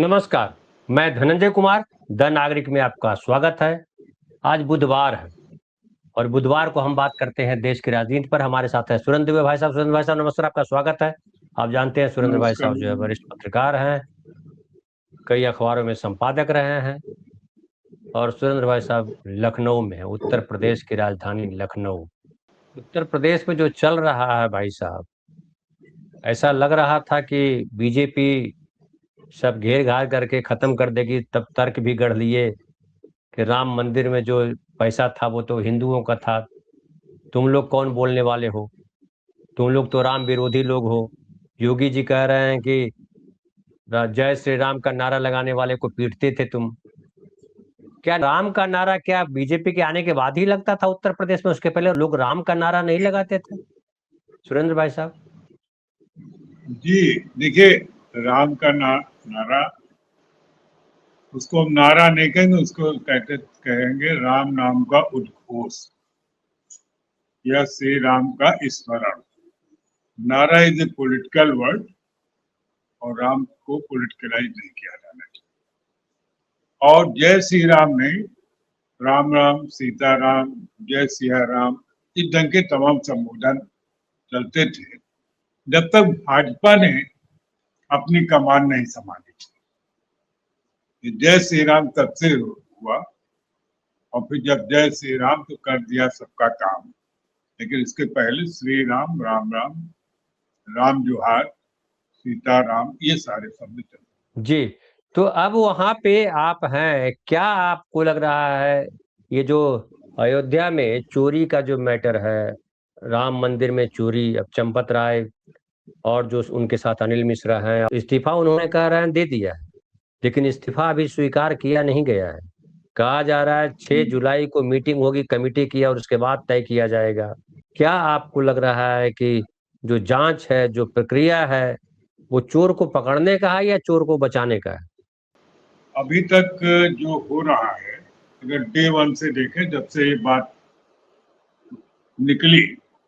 नमस्कार। मैं धनंजय कुमार, द नागरिक में आपका स्वागत है। आज बुधवार है और बुधवार को हम बात करते हैं देश की राजनीति पर। हमारे साथ है सुरेंद्र दुबे भाई साहब। सुरेंद्र भाई साहब नमस्कार, आपका स्वागत है। आप जानते हैं सुरेंद्र भाई नमस्कार। साहब जो है वरिष्ठ पत्रकार हैं, कई अखबारों में संपादक रहे हैं। और सुरेंद्र भाई साहब लखनऊ में है, उत्तर प्रदेश की राजधानी लखनऊ। उत्तर प्रदेश में जो चल रहा है भाई साहब, ऐसा लग रहा था कि बीजेपी सब घेर घार करके खत्म कर देगी। तब तर्क भी गढ़ लिए कि राम मंदिर में जो पैसा था वो तो हिंदुओं का था, तुम लोग कौन बोलने वाले हो, तुम लोग तो राम विरोधी लोग हो। योगी जी कह रहे हैं कि जय श्री राम का नारा लगाने वाले को पीटते थे तुम। क्या राम का नारा क्या बीजेपी के आने के बाद ही लगता था उत्तर प्रदेश में? उसके पहले लोग राम का नारा नहीं लगाते थे सुरेंद्र भाई साहब? जी देखिए, राम का नारा, उसको हम नारा नहीं कहेंगे, उसको कहेंगे राम नाम का उद्घोष या श्री राम का स्मरण। नारा इज ए पॉलिटिकल वर्ड और राम को पॉलिटिकलाइज नहीं किया जाना चाहिए। और जय श्री राम नहीं, राम राम, सीता राम, जय सिया राम, इस ढंग के तमाम संबोधन चलते थे जब तक भाजपा ने अपनी कमान नहीं संभाली। जय श्री राम तब से हुआ और फिर जब जय श्री राम तो कर दिया सबका काम, लेकिन इसके पहले श्री राम, राम राम, राम जोहार, सीता राम, ये सारे शब्द चलते। जी, तो अब वहां पे आप हैं, क्या आपको लग रहा है ये जो अयोध्या में चोरी का जो मैटर है, राम मंदिर में चोरी, अब चंपत राय और जो उनके साथ अनिल मिश्रा हैं, इस्तीफा उन्होंने कह रहे हैं दे दिया है, लेकिन इस्तीफा अभी स्वीकार किया नहीं गया है। कहा जा रहा है 6 जुलाई को मीटिंग होगी कमेटी की और उसके बाद तय किया जाएगा। क्या आपको लग रहा है कि जो जांच है, जो प्रक्रिया है, वो चोर को पकड़ने का है या चोर को बचाने का है? अभी तक जो हो रहा है, अगर डे वन से देखें, जब से ये बात निकली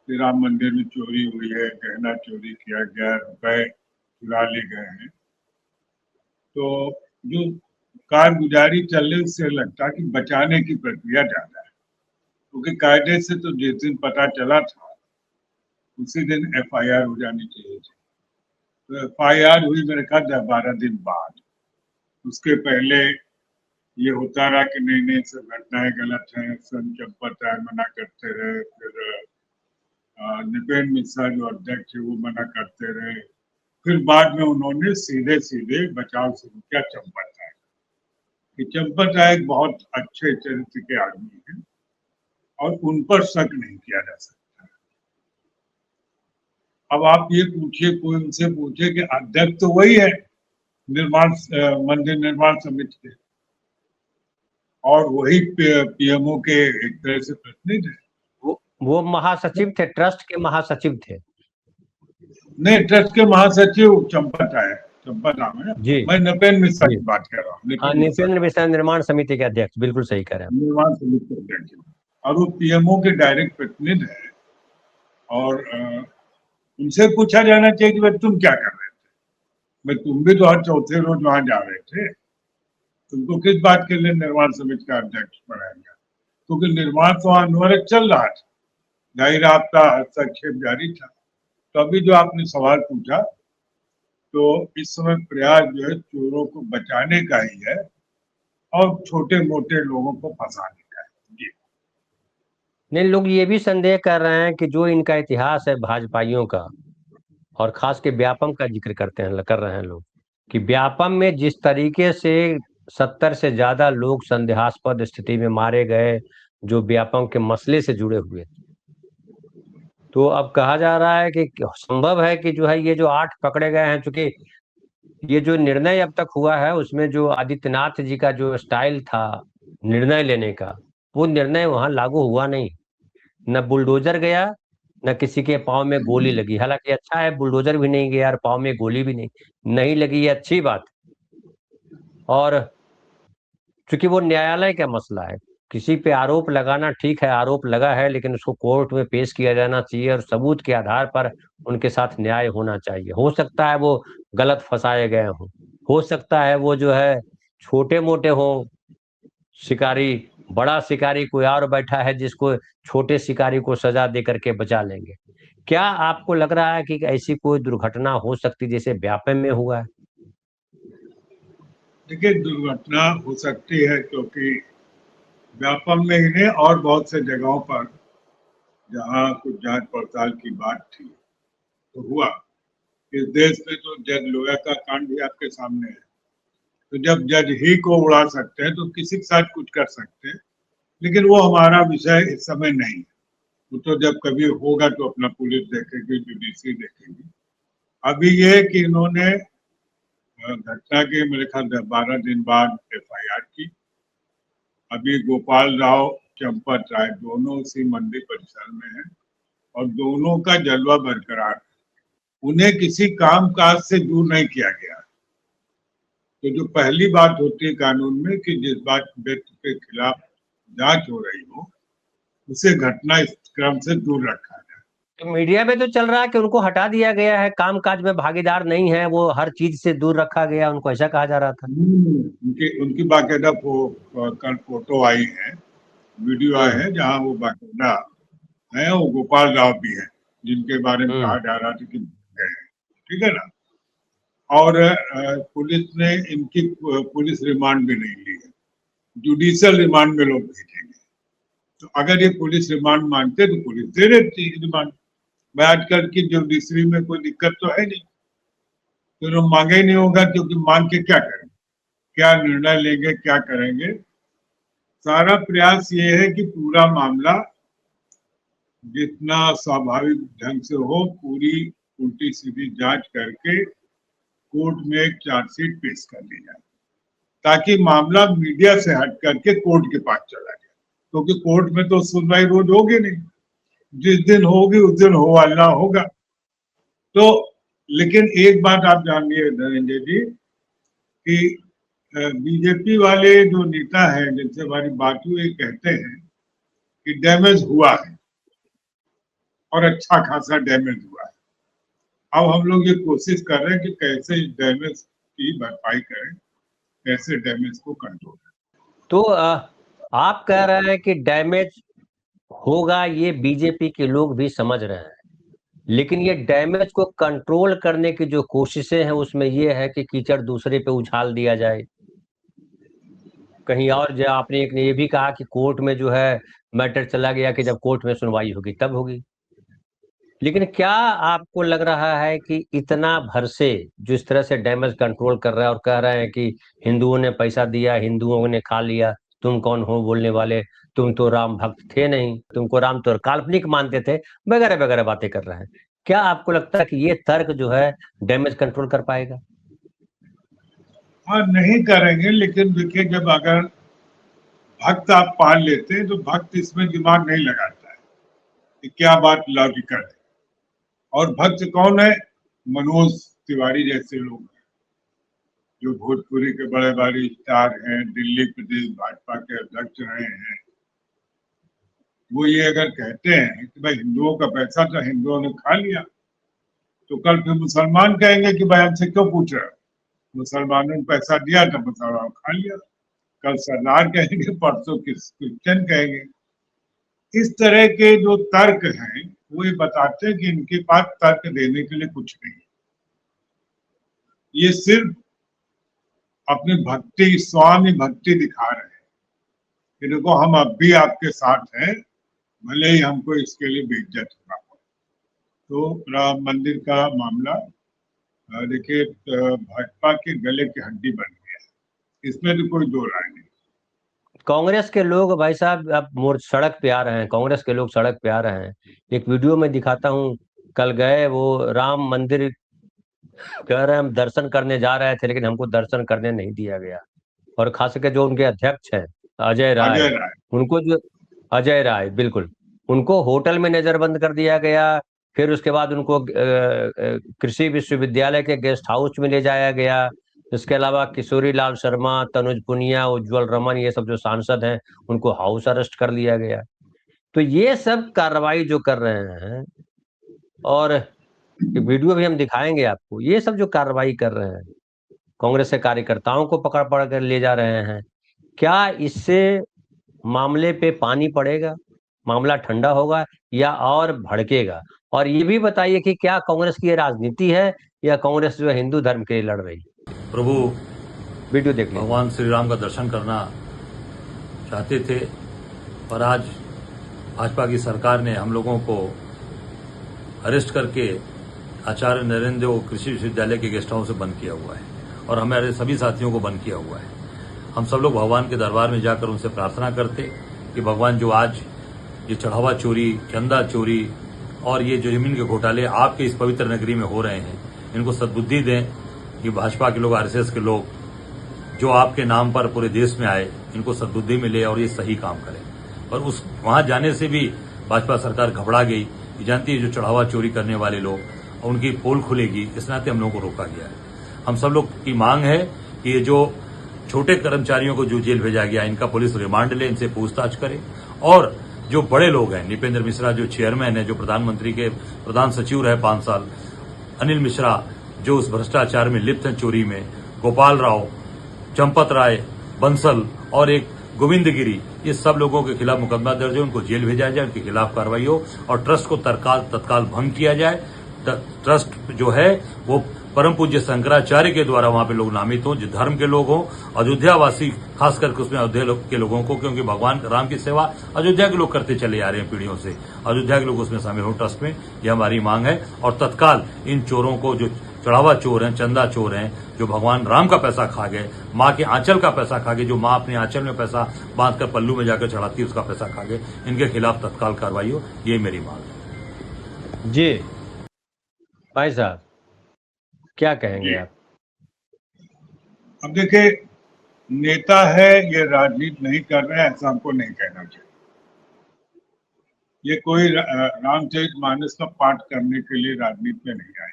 कि राम मंदिर में चोरी हुई है, गहना चोरी किया गया, रुपए चुरा ले गए हैं, तो जो कारगुजारी चल रही उससे लगता है कि बचाने की प्रक्रिया ज्यादा है। क्योंकि कायदे से तो जिस दिन पता चला था उसी दिन एफआईआर हो जानी चाहिए थी। तो एफआईआर हुई मेरे ख्याल 10-12 दिन बाद। उसके पहले ये होता रहा कि नहीं नहीं सब घटनाएं गलत हैं, सब चंपत राय मना करते रहे, फिर नृपेंद्र मिश्रा जो अध्यक्ष है वो मना करते रहे, फिर बाद में उन्होंने सीधे सीधे बचाव शुरू किया चंपत राय कि चंपत राय एक बहुत अच्छे चरित्र के आदमी हैं और उन पर शक नहीं किया जा सकता। अब आप ये पूछिए, कोई उनसे पूछे कि अध्यक्ष तो वही है निर्माण मंदिर निर्माण समिति के, और वही पीएमओ के एक तरह से प्रतिनिधि है। वो महासचिव थे, ट्रस्ट के महासचिव थे। नहीं, ट्रस्ट के महासचिव चंपत राय, चंपत राम है। जी मैं नृपेंद्र मिश्रा जी। की बात कर रहा हूँ, हाँ, नृपेंद्र मिश्रा नृपेंद्र मिश्रा निर्माण समिति के अध्यक्ष, बिल्कुल सही कह रहे हैं निर्माण समिति के अध्यक्ष हैं। और वो पीएमओ के डायरेक्ट प्रतिनिधि है। और उनसे पूछा जाना चाहिए कि भाई तुम क्या कर रहे थे, भाई तुम भी तो हर चौथे रोज वहां जा रहे थे, तुमको किस बात के लिए निर्माण समिति का अध्यक्ष बनाया गया? क्योंकि निर्माण तो अनवरत चल रहा था, जाहिर आपका हस्तक्षेप जारी था। तो अभी जो आपने सवाल पूछा, तो इस समय प्रयास जो है चोरों को बचाने का ही है और छोटे मोटे लोगों को फंसाने का है। जी। नहीं, लोग ये भी संदेह कर रहे हैं कि जो इनका इतिहास है भाजपाइयों का, और खास के व्यापम का जिक्र कर रहे हैं लोग, कि व्यापम में जिस तरीके से 70 से ज्यादा लोग संदेहास्पद स्थिति में मारे गए, जो व्यापम के मसले से जुड़े हुए, तो अब कहा जा रहा है कि संभव है कि जो है ये जो 8 पकड़े गए हैं, चूंकि ये जो निर्णय अब तक हुआ है उसमें जो आदित्यनाथ जी का जो स्टाइल था निर्णय लेने का, वो निर्णय वहां लागू हुआ नहीं। न बुलडोजर गया, न किसी के पाँव में गोली लगी। हालांकि अच्छा है, बुलडोजर भी नहीं गया और पाँव में गोली भी नहीं लगी, ये अच्छी बात। और चूंकि वो न्यायालय का मसला है, किसी पे आरोप लगाना ठीक है, आरोप लगा है, लेकिन उसको कोर्ट में पेश किया जाना चाहिए और सबूत के आधार पर उनके साथ न्याय होना चाहिए। हो सकता है वो गलत फंसाए गए हों, हो सकता है वो जो है छोटे मोटे हो शिकारी, बड़ा शिकारी कोई और बैठा है जिसको छोटे शिकारी को सजा दे करके बचा लेंगे। क्या आपको लग रहा है कि ऐसी कोई दुर्घटना हो सकती जैसे व्यापम में हुआ है? देखिए, दुर्घटना हो सकती है क्योंकि व्यापम में ही नहीं और बहुत से जगहों पर जहाँ कुछ जांच पड़ताल की बात थी तो हुआ। इस देश में तो जज लोया का कांड भी आपके सामने है। तो जब जज ही को उड़ा सकते हैं तो किसी के साथ कुछ कर सकते हैं, लेकिन वो हमारा विषय इस समय नहीं है। वो तो जब कभी होगा तो अपना पुलिस देखेगी, जुडिशरी देखेगी। अभी ये है कि इन्होंने घटना के मेरे ख्याल 12 दिन बाद एफआईआर की। अभी गोपाल राव, चंपत राय दोनों उसी मंडी परिसर में हैं और दोनों का जलवा बरकरार है। उन्हें किसी काम काज से दूर नहीं किया गया। तो जो पहली बात होती है कानून में कि जिस बात व्यक्ति के खिलाफ जांच हो रही हो उसे घटना क्रम से दूर रखा जाए। तो मीडिया में तो चल रहा है कि उनको हटा दिया गया है, काम काज में भागीदार नहीं है, वो हर चीज से दूर रखा गया, उनको ऐसा कहा जा रहा था। उनकी उनकी बाकायदा कल फोटो आई है, वीडियो आए हम्म। हैं जहां वो बाकायदा है। वो गोपाल राव भी है जिनके बारे में हम्म। कहा जा रहा था कि गए हैं। ठीक है ना। और पुलिस ने इनकी पुलिस रिमांड भी नहीं ली है। जुडिशियल रिमांड में लोग भेजेंगे। तो अगर ये पुलिस रिमांड मांगते तो पुलिस दे देती रिमांड। भाई आजकल की जुडिशरी में कोई दिक्कत तो है नहीं, तो लोग मांगे ही नहीं होगा, क्योंकि मांग के क्या करेंगे, क्या निर्णय लेंगे, क्या करेंगे। सारा प्रयास ये है कि पूरा मामला जितना स्वाभाविक ढंग से हो, पूरी उल्टी सीधी जांच करके कोर्ट में एक चार्जशीट पेश कर दी जाए, ताकि मामला मीडिया से हट करके कोर्ट के पास चला जाए। क्योंकि कोर्ट में तो सुनवाई रोज होगी नहीं, जिस दिन होगी उस दिन हो अल्लाह होगा। तो लेकिन एक बात आप जानिए धनंजय जी कि बीजेपी वाले जो नेता हैं जिनसे हमारी बात हुई कहते हैं कि डैमेज हुआ है और अच्छा खासा डैमेज हुआ है। अब हम लोग ये कोशिश कर रहे हैं कि कैसे इस डैमेज की भरपाई करें, कैसे डैमेज को कंट्रोल करें। तो आप कह रहे हैं कि डैमेज होगा, ये बीजेपी के लोग भी समझ रहे हैं, लेकिन ये डैमेज को कंट्रोल करने की जो कोशिशें हैं उसमें ये है कि कीचड़ दूसरे पे उछाल दिया जाए कहीं और। जो आपने एक ने ये भी कहा कि कोर्ट में जो है मैटर चला गया कि जब कोर्ट में सुनवाई होगी तब होगी। लेकिन क्या आपको लग रहा है कि इतना भर से जो इस तरह से डैमेज कंट्रोल कर रहा है और कह रहे हैं कि हिंदुओं ने पैसा दिया, हिंदुओं ने खा लिया, तुम कौन हो बोलने वाले, तुम तो राम भक्त थे नहीं, तुमको राम तो काल्पनिक मानते थे, वगैरह वगैरह बातें कर रहे हैं। क्या आपको लगता है कि ये तर्क जो है डैमेज कंट्रोल कर पाएगा? हाँ, नहीं करेंगे, लेकिन देखिए जब अगर भक्त आप पाल लेते हैं तो भक्त इसमें दिमाग नहीं लगाता है कि क्या बात लॉजिकल है। और भक्त कौन है? मनोज तिवारी जैसे लोग हैं, जो भोजपुरी के बड़े बड़े स्टार हैं, दिल्ली प्रदेश भाजपा के अध्यक्ष रहे हैं। वो ये अगर कहते हैं कि भाई हिंदुओं का पैसा तो हिंदुओं ने खा लिया, तो कल फिर मुसलमान कहेंगे कि भाई हमसे क्यों पूछ रहे हो, मुसलमानों ने पैसा दिया तो मुसलमान खा लिया। कल सरदार कहेंगे, परसों क्रिश्चियन कहेंगे। इस तरह के जो तर्क हैं वो ये बताते हैं कि इनके पास तर्क देने के लिए कुछ नहीं। ये सिर्फ अपनी भक्ति, स्वामी भक्ति दिखा रहे हैं कि देखो हम अब भी आपके साथ हैं, भले ही हमको इसके लिए बेइज्जत होना पड़े। तो राम मंदिर का मामला देखिए भाजपा के गले की हड्डी बन गया है, इसमें तो कोई दो राय नहीं। कांग्रेस के लोग भाई साहब अब मोर सड़क पे आ रहे हैं, कांग्रेस के लोग सड़क पे आ रहे हैं। एक वीडियो में दिखाता हूँ, कल गए वो राम मंदिर, कह रहे हैं हम दर्शन करने जा रहे थे लेकिन हमको दर्शन करने नहीं दिया गया। और खास करके जो उनके अध्यक्ष हैं अजय अजय राय, राय। उनको जो, अजय राय बिल्कुल, उनको होटल में नजरबंद कर दिया गया। फिर उसके बाद उनको कृषि विश्वविद्यालय के गेस्ट हाउस में ले जाया गया। इसके अलावा किशोरी लाल शर्मा, तनुज पुनिया, उज्जवल रमन, ये सब जो सांसद हैं उनको हाउस अरेस्ट कर लिया गया। तो ये सब कार्रवाई जो कर रहे हैं, और वीडियो भी हम दिखाएंगे आपको, ये सब जो कार्रवाई कर रहे हैं, कांग्रेस के कार्यकर्ताओं को पकड़ पकड़ कर ले जा रहे हैं। क्या इससे मामले पे पानी पड़ेगा, मामला ठंडा होगा या और भड़केगा? और ये भी बताइए कि क्या कांग्रेस की ये राजनीति है या कांग्रेस जो है हिंदू धर्म के लिए लड़ रही? प्रभु वीडियो देख लीजिए। भगवान श्री राम का दर्शन करना चाहते थे, पर आज भाजपा की सरकार ने हम लोगों को अरेस्ट करके आचार्य नरेंद्र देव कृषि विश्वविद्यालय के गेस्ट हाउस से बंद किया हुआ है और हमारे सभी साथियों को बंद किया हुआ है। हम सब लोग भगवान के दरबार में जाकर उनसे प्रार्थना करते कि भगवान जो आज ये चढ़ावा चोरी, चंदा चोरी और ये जो जमीन के घोटाले आपके इस पवित्र नगरी में हो रहे हैं, इनको सद्बुद्धि दें कि भाजपा के लोग, आरएसएस के लोग जो आपके नाम पर पूरे देश में आए, इनको सद्बुद्धि मिले और ये सही काम करें। और उस वहां जाने से भी भाजपा सरकार घबरा गई कि जानती है जो चढ़ावा चोरी करने वाले लोग उनकी पोल खुलेगी, इस नाते हम लोगों को रोका गया है। हम सब लोग की मांग है कि ये जो छोटे कर्मचारियों को जो जेल भेजा गया, इनका पुलिस रिमांड ले, इनसे पूछताछ करे और जो बड़े लोग हैं, निपेंद्र मिश्रा जो चेयरमैन है, जो प्रधानमंत्री के प्रधान सचिव रहे 5 साल, अनिल मिश्रा जो उस भ्रष्टाचार में लिप्त हैं, चोरी में, गोपाल राव, चंपत राय, बंसल और एक गोविंदगिरी, ये सब लोगों के खिलाफ मुकदमा दर्ज है, उनको जेल भेजा जाए, उनके खिलाफ कार्रवाई हो और ट्रस्ट को तत्काल भंग किया जाए। ट्रस्ट जो है वो परम पूज्य शंकराचार्य के द्वारा वहां पे लोग नामित हों, जो धर्म के लोग हों, अयोध्यावासी खास करके उसमें अयोध्या के लोगों को, क्योंकि भगवान राम की सेवा अयोध्या के लोग करते चले आ रहे हैं पीढ़ियों से, अयोध्या के लोग उसमें शामिल हो ट्रस्ट में, यह हमारी मांग है। और तत्काल इन चोरों को, जो चढ़ावा चोर हैं, चंदा चोर हैं, जो भगवान राम का पैसा खा गए, माँ के आंचल का पैसा खा गए, जो माँ अपने आंचल में पैसा बांध कर पल्लू में जाकर चढ़ाती है, उसका पैसा खा गए, इनके खिलाफ तत्काल कार्रवाई हो, ये मेरी मांग है। जी भाई साहब, क्या कहेंगे आप? अब देखिए, नेता है, ये राजनीति नहीं कर रहे हैं, ऐसा हमको नहीं कहना चाहिए। ये कोई रामचरितमानस का पाठ करने के लिए राजनीति में नहीं आए,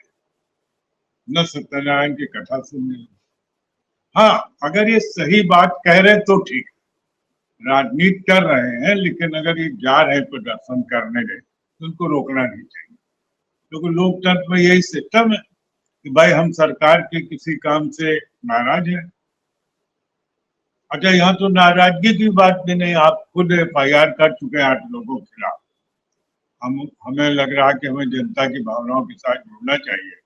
न सत्यनारायण की कथा सुनने। हाँ, अगर ये सही बात कह रहे हैं तो ठीक, राजनीति कर रहे हैं, लेकिन अगर ये जा रहे हैं प्रदर्शन करने गए तो उनको रोकना नहीं चाहिए, क्योंकि लोकतंत्र में यही सिस्टम है कि भाई हम सरकार के किसी काम से नाराज हैं। अच्छा, यहाँ तो नाराजगी की बात भी नहीं, आप खुद FIR कर चुके हैं 8 लोगों के खिलाफ। हमें लग रहा है कि हमें जनता की भावनाओं के साथ जुड़ना चाहिए।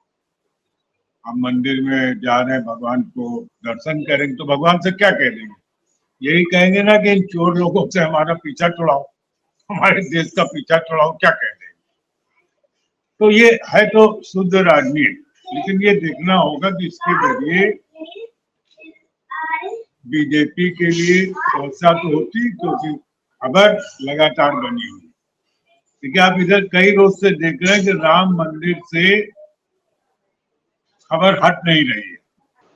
हम मंदिर में जा रहे हैं, भगवान को दर्शन करेंगे तो भगवान से क्या कह देंगे? यही कहेंगे ना कि इन चोर लोगों से हमारा पीछा छुड़ाओ, हमारे देश का पीछा छुड़ाओ, क्या कह देंगे? तो ये है तो शुद्ध राजनीति, लेकिन ये देखना होगा कि इसके जरिए बीजेपी के लिए समस्या तो होती, क्योंकि खबर लगातार बनी हुई। देखिए, आप इधर कई रोज से देख रहे हैं कि राम मंदिर से खबर हट नहीं रही है।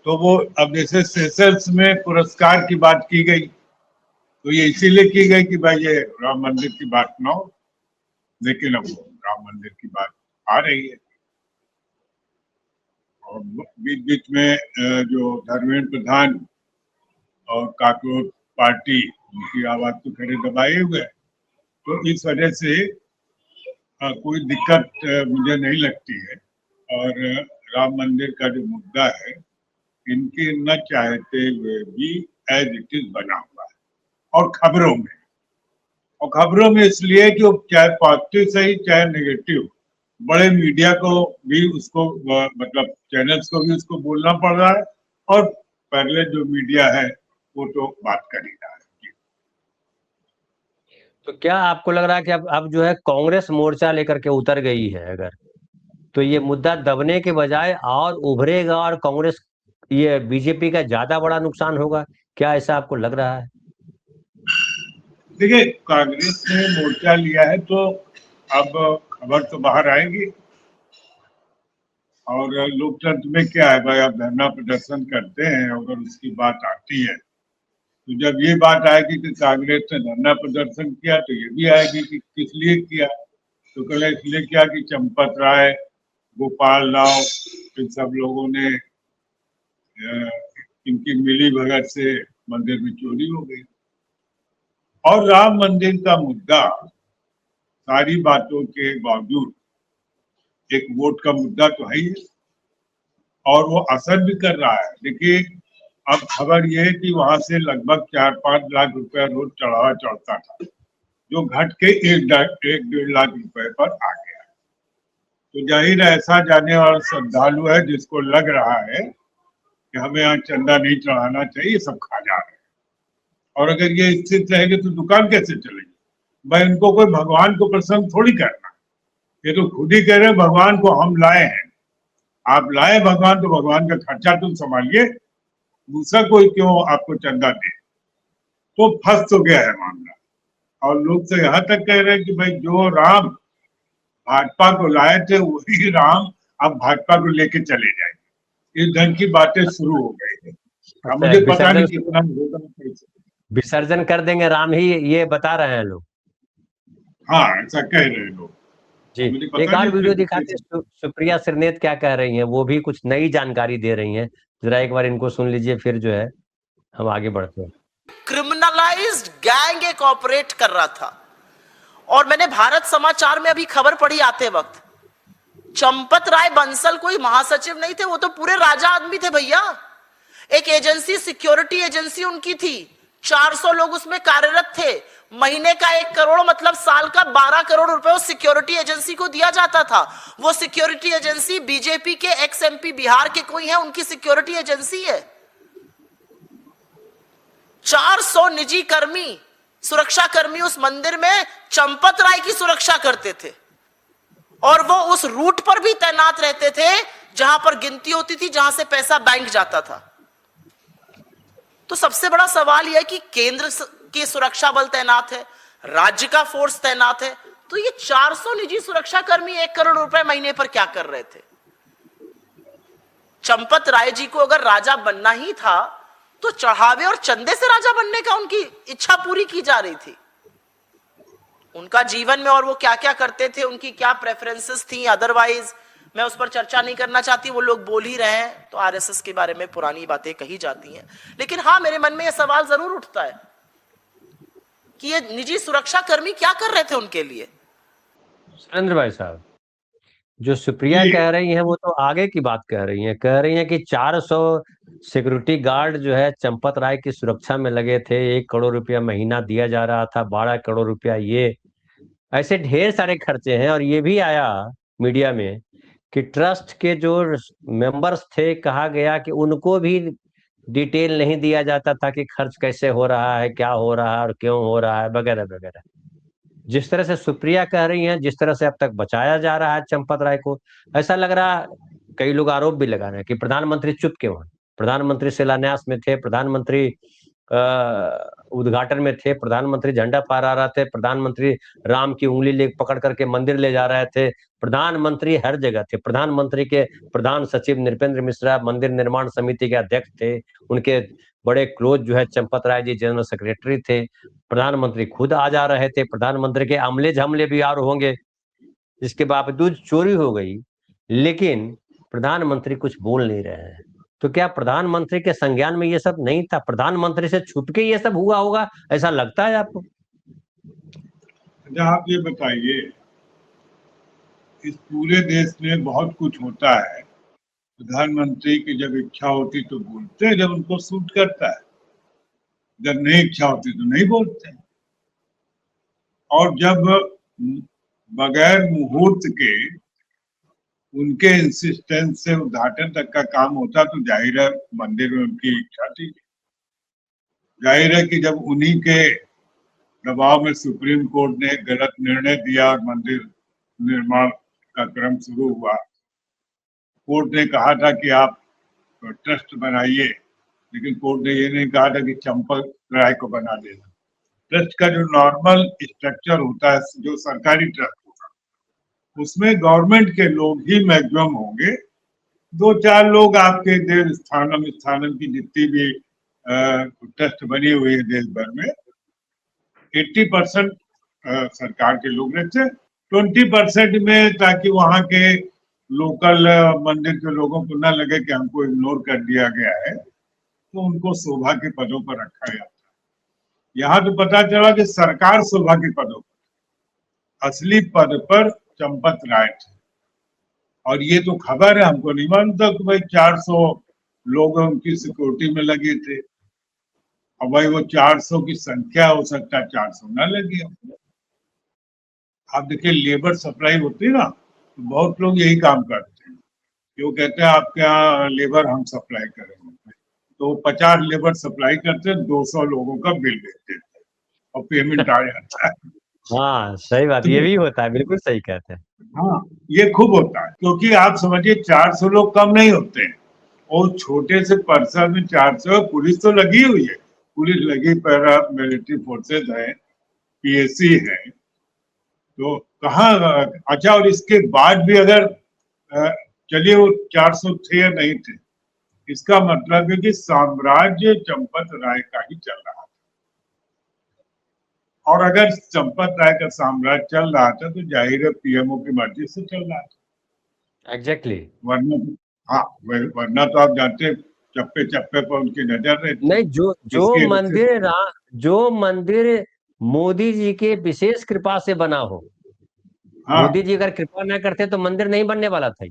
तो वो अब जैसे सेशल्स में पुरस्कार की बात की गई, तो ये इसीलिए की गई कि भाई ये राम मंदिर की बात ना हो, लेकिन अब राम मंदिर की बात आ रही है। और बीच बीच में जो धर्मेंद्र प्रधान और काकरोच पार्टी, उनकी आवाज तो खड़े दबाए हुए है, तो इस वजह से कोई दिक्कत मुझे नहीं लगती है। और राम मंदिर का जो मुद्दा है, इनके न चाहते हुए भी एज इट इज बना हुआ है, और खबरों में इसलिए कि वो चाहे पॉजिटिव सही चाहे नेगेटिव, बड़े मीडिया को भी उसको मतलब चैनल्स को भी उसको बोलना पड़ रहा है, और पहले जो मीडिया है वो तो बात कर ही रहा है। तो क्या आपको लग रहा है कि अब जो है कांग्रेस मोर्चा लेकर के उतर गई है अगर, तो ये मुद्दा दबने के बजाय और उभरेगा और कांग्रेस, ये बीजेपी का ज्यादा बड़ा नुकसान होगा? क्या ऐसा आपको लग रहा है? देखिए, कांग्रेस ने मोर्चा लिया है तो अब खबर तो बाहर आएगी, और लोकतंत्र में क्या है भाई, आप धरना प्रदर्शन करते हैं, अगर उसकी बात आती है तो जब ये बात आएगी कि कांग्रेस ने धरना प्रदर्शन किया, तो ये भी आएगी कि किस लिए किया। तो कल इसलिए किया कि चंपत राय, गोपाल राव, इन सब लोगों ने इनकी मिली भगत से मंदिर में चोरी हो गई। और राम मंदिर का मुद्दा सारी बातों के बावजूद एक वोट का मुद्दा तो है ही है। और वो असर भी कर रहा है। देखिए, अब खबर ये है कि वहां से लगभग 4-5 लाख रुपया रोज चढ़ावा चढ़ता था, जो घट के 1-1.5 लाख रुपए पर आ गया। तो जाहिर है ऐसा जाने वाला श्रद्धालु है जिसको लग रहा है कि हमें यहाँ चंदा नहीं चढ़ाना चाहिए, सब खा जा रहे हैं। और अगर ये स्थिति रहेगी तो दुकान कैसे चलेगी? भाई, इनको कोई भगवान को प्रसन्न थोड़ी करना, ये तो खुद ही कह रहे हैं भगवान को हम लाए हैं। आप लाए भगवान तो भगवान का खर्चा तुम संभालिए, दूसरा कोई क्यों आपको चंदा दे? तो फंस तो गया है मामला। और लोग तो यहाँ तक कह रहे हैं कि भाई जो राम भाजपा को लाए थे वही राम अब भाजपा को लेके चले जाएंगे। इस ढंग की बातें शुरू हो गई है। अब मुझे पता नहीं कितना होगा कैसे। विसर्जन कर देंगे राम ही, ये बता रहे हैं लोग। हाँ, ऐसा कह रहे हैं लोग। जी, एक और वीडियो दिखाते हैं, सुप्रिया श्रीनेत क्या कह रही हैं, वो भी कुछ नई जानकारी दे रही हैं। जरा एक बार इनको सुन लीजिए, फिर जो है हम आगे बढ़ते हैं। क्रिमिनलाइज्ड गैंग एक ऑपरेट कर रहा था। और मैंने भारत समाचार में अभी खबर पढ़ी आते वक्त, चंपत राय बंसल कोई महासचिव नहीं थे, वो तो पूरे राजा आदमी थे भैया। एक एजेंसी, सिक्योरिटी एजेंसी उनकी थी, 400 लोग उसमें कार्यरत थे। महीने का 1 करोड़ मतलब साल का 12 करोड़ रुपए उस सिक्योरिटी एजेंसी को दिया जाता था। वो सिक्योरिटी एजेंसी बीजेपी के एक्स एमपी बिहार के कोई है, उनकी सिक्योरिटी एजेंसी है। 400 निजी कर्मी, सुरक्षा कर्मी उस मंदिर में चंपत राय की सुरक्षा करते थे। और वो उस रूट पर भी तैनात रहते थे जहां पर गिनती होती थी, जहां से पैसा बैंक जाता था। तो सबसे बड़ा सवाल यह है कि केंद्र की सुरक्षा बल तैनात है, राज्य का फोर्स तैनात है, तो ये 400 निजी सुरक्षा कर्मी 1 करोड़ रुपए महीने पर क्या कर रहे थे? चंपत राय जी को अगर राजा बनना ही था तो चढ़ावे और चंदे से राजा बनने का उनकी इच्छा पूरी की जा रही थी। उनका जीवन में और वो क्या क्या करते थे, उनकी क्या प्रेफरेंसेस थी, अदरवाइज मैं उस पर चर्चा नहीं करना चाहती। वो लोग बोल ही रहे हैं तो आरएसएस के बारे में पुरानी बातें कही जाती हैं। लेकिन हाँ, मेरे मन में यह सवाल जरूर उठता है कि ये निजी सुरक्षा कर्मी क्या कर रहे थे उनके लिए। सुरेंद्र भाई साहब, जो सुप्रिया कह रही हैं वो तो आगे की बात कह रही हैं। कह रही हैं कि 400 सिक्योरिटी गार्ड जो है चंपत राय की सुरक्षा में लगे थे, 1 करोड़ रुपया महीना दिया जा रहा था, 12 करोड़ रुपया ये, ऐसे ढेर सारे खर्चे हैं। और ये भी आया मीडिया में कि ट्रस्ट के जो मेंबर्स थे, कहा गया कि उनको भी डिटेल नहीं दिया जाता था कि खर्च कैसे हो रहा है, क्या हो रहा है और क्यों हो रहा है, वगैरह वगैरह। जिस तरह से सुप्रिया कह रही हैं, जिस तरह से अब तक बचाया जा रहा है चंपत राय को, ऐसा लग रहा, कई लोग आरोप भी लगा रहे हैं कि प्रधानमंत्री चुप क्यों हैं। प्रधानमंत्री शिलान्यास में थे, प्रधानमंत्री उद्घाटन में थे, प्रधानमंत्री झंडा फहरा रहे थे, प्रधानमंत्री राम की उंगली ले पकड़ करके मंदिर ले जा रहे थे, प्रधानमंत्री हर जगह थे। प्रधानमंत्री के प्रधान सचिव नृपेंद्र मिश्रा मंदिर निर्माण समिति के अध्यक्ष थे, उनके बड़े क्लोज जो है चंपत राय जी जनरल सेक्रेटरी थे। प्रधानमंत्री खुद आ जा रहे थे, प्रधानमंत्री के अमले झमले भी और होंगे। इसके बावजूद चोरी हो गई, लेकिन प्रधानमंत्री कुछ बोल नहीं रहे हैं। तो क्या प्रधानमंत्री के संज्ञान में ये सब नहीं था? प्रधानमंत्री से छुप के ये सब हुआ होगा, ऐसा लगता है आपको? आप ये बताइए, इस पूरे देश में बहुत कुछ होता है, प्रधानमंत्री की जब इच्छा होती तो बोलते हैं, जब उनको सूट करता है, जब नहीं इच्छा होती तो नहीं बोलते हैं। और जब बगैर मुहूर्त के उनके इंसिस्टेंस से उद्घाटन तक का काम होता तो जाहिर है मंदिर में उनकी इच्छा थी। जाहिर है कि जब उन्हीं के दबाव में सुप्रीम कोर्ट ने गलत निर्णय दिया और मंदिर निर्माण का क्रम शुरू हुआ, कोर्ट ने कहा था कि आप ट्रस्ट बनाइए, लेकिन कोर्ट ने ये नहीं कहा था कि चंपत राय को बना देना। ट्रस्ट का जो नॉर्मल स्ट्रक्चर होता है, जो सरकारी ट्रस्ट होगा, उसमें गवर्नमेंट के लोग ही मैक्सिमम होंगे। 2-4 लोग आपके देव स्थानम की जितनी भी ट्रस्ट बनी हुई है देश भर में, 80% सरकार के लोग रहते हैं, 20% में ताकि वहां के लोकल मंदिर के लोगों को न लगे कि हमको इग्नोर कर दिया गया है, तो उनको शोभा के पदों पर रखा जाता है। यहाँ तो पता चला कि सरकार शोभा के पदों पर, असली पद पर चंपत राय थे। और ये तो खबर है, हमको नहीं मानता कि भाई 400 लोग उनकी सिक्योरिटी में लगे थे। अब भाई वो 400 की संख्या हो सकता है 400 ना लगे। आप देखिए लेबर सप्लाई होती है ना, तो बहुत लोग यही काम करते हैं कि वो कहते हैं आपके यहाँ लेबर हम सप्लाई करेंगे, तो 50 लेबर सप्लाई करते हैं, 200 लोगों का बिल भेज देते हैं और पेमेंट आ जाता है। हाँ सही बात, ये भी होता है, बिल्कुल सही कहते हैं। हाँ, ये खूब होता है, क्योंकि आप समझिए 400 लोग कम नहीं होते हैं, और छोटे से परिसर में 400, पुलिस तो लगी हुई है, पुलिस लगी, पैरा मिलिट्री फोर्सेज है, पीएससी है, तो कहाँ। अच्छा, और इसके बाद भी अगर चलिए वो 400 थे या नहीं थे, इसका मतलब है कि साम्राज्य चंपत राय का ही चल रहा था, और अगर चंपत राय का साम्राज्य चल रहा था तो जाहिर है पीएमओ की मर्जी से चल रहा था। एग्जैक्टली। वरना, हाँ, वरना तो आप जानते हैं चप्पे चप्पे पर उनकी नजर रहती। नहीं, जो मंदिर मोदी जी के विशेष कृपा से बना हो, हाँ, मोदी जी अगर कृपा ना करते तो मंदिर नहीं बनने वाला था।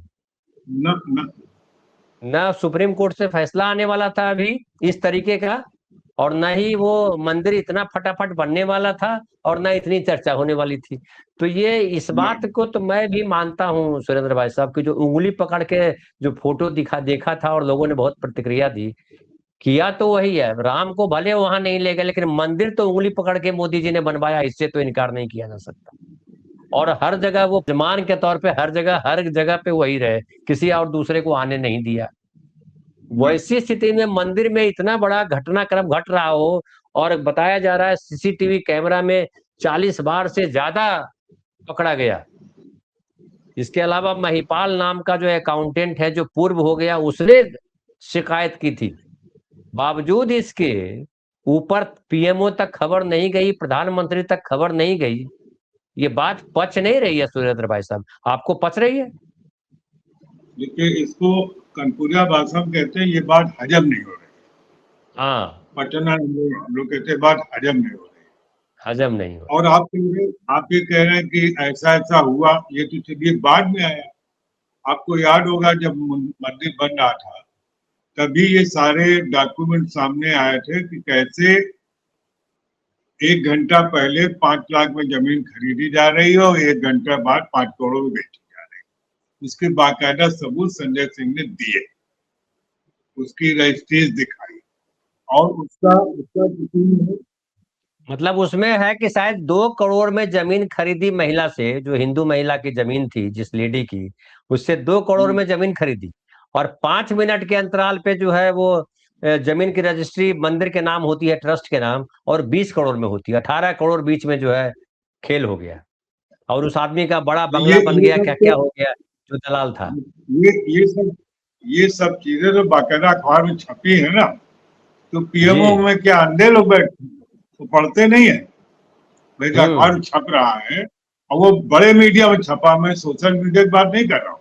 न सुप्रीम कोर्ट से फैसला आने वाला था अभी इस तरीके का, और न ही वो मंदिर इतना फटाफट बनने वाला था, और न इतनी चर्चा होने वाली थी। तो ये इस बात को तो मैं भी मानता हूँ सुरेंद्र भाई साहब की, जो उंगली पकड़ के जो फोटो देखा था और लोगों ने बहुत प्रतिक्रिया दी, किया तो वही है। राम को भले वहां नहीं ले गए, लेकिन मंदिर तो उंगली पकड़ के मोदी जी ने बनवाया, इससे तो इनकार नहीं किया जा सकता। और हर जगह वो जमान के तौर पे हर जगह पे वही रहे, किसी और दूसरे को आने नहीं दिया। वैसी स्थिति में मंदिर में इतना बड़ा घटनाक्रम घट रहा हो, और बताया जा रहा है सीसीटीवी कैमरा में 40 बार से ज्यादा पकड़ा गया। इसके अलावा महिपाल नाम का जो अकाउंटेंट है, जो पूर्व हो गया, उसने शिकायत की थी। बावजूद इसके ऊपर पीएमओ तक खबर नहीं गई, प्रधानमंत्री तक खबर नहीं गई। ये बात पच नहीं रही है सुरेंद्र भाई साहब, आपको पच रही है? देखिए, इसको कनपुरिया भाषा में कहते हैं, ये बात हजम नहीं हो रही। हाँ, पटना हम लोग कहते हैं बात हजम नहीं हो रही। हजम नहीं हो। और आप ये कह रहे हैं कि ऐसा ऐसा हुआ, ये तो चलिए बाद में आया। आपको याद होगा जब मंदिर बन रहा था, तभी ये सारे डॉक्यूमेंट सामने आए थे कि कैसे 1 घंटा पहले 5 लाख में जमीन खरीदी जा रही है और 1 घंटा बाद 5 करोड़ में बेची जा रही है। उसके बाकायदा सबूत संजय सिंह ने दिए, उसकी रजिस्ट्रीज दिखाई, और उसका किसी ने, मतलब उसमें है कि शायद 2 करोड़ में जमीन खरीदी महिला से, जो हिंदू महिला की जमीन थी, जिस लेडी की, उससे 2 करोड़ में जमीन खरीदी, और 5 मिनट के अंतराल पे जो है वो जमीन की रजिस्ट्री मंदिर के नाम होती है, ट्रस्ट के नाम, और 20 करोड़ में होती है। 18 करोड़ बीच में जो है खेल हो गया, और उस आदमी का बड़ा बंगला बन गया, क्या क्या हो गया, जो दलाल था। ये सब चीजें तो बाकायदा अखबार में छपी है ना, तो पीएमओ में क्या अंधे लोग बैठे तो पढ़ते नहीं है भाई? अखबार में छप रहा है, और वो बड़े मीडिया में छपा, मैं सोशल मीडिया की बात नहीं कर रहा हूँ,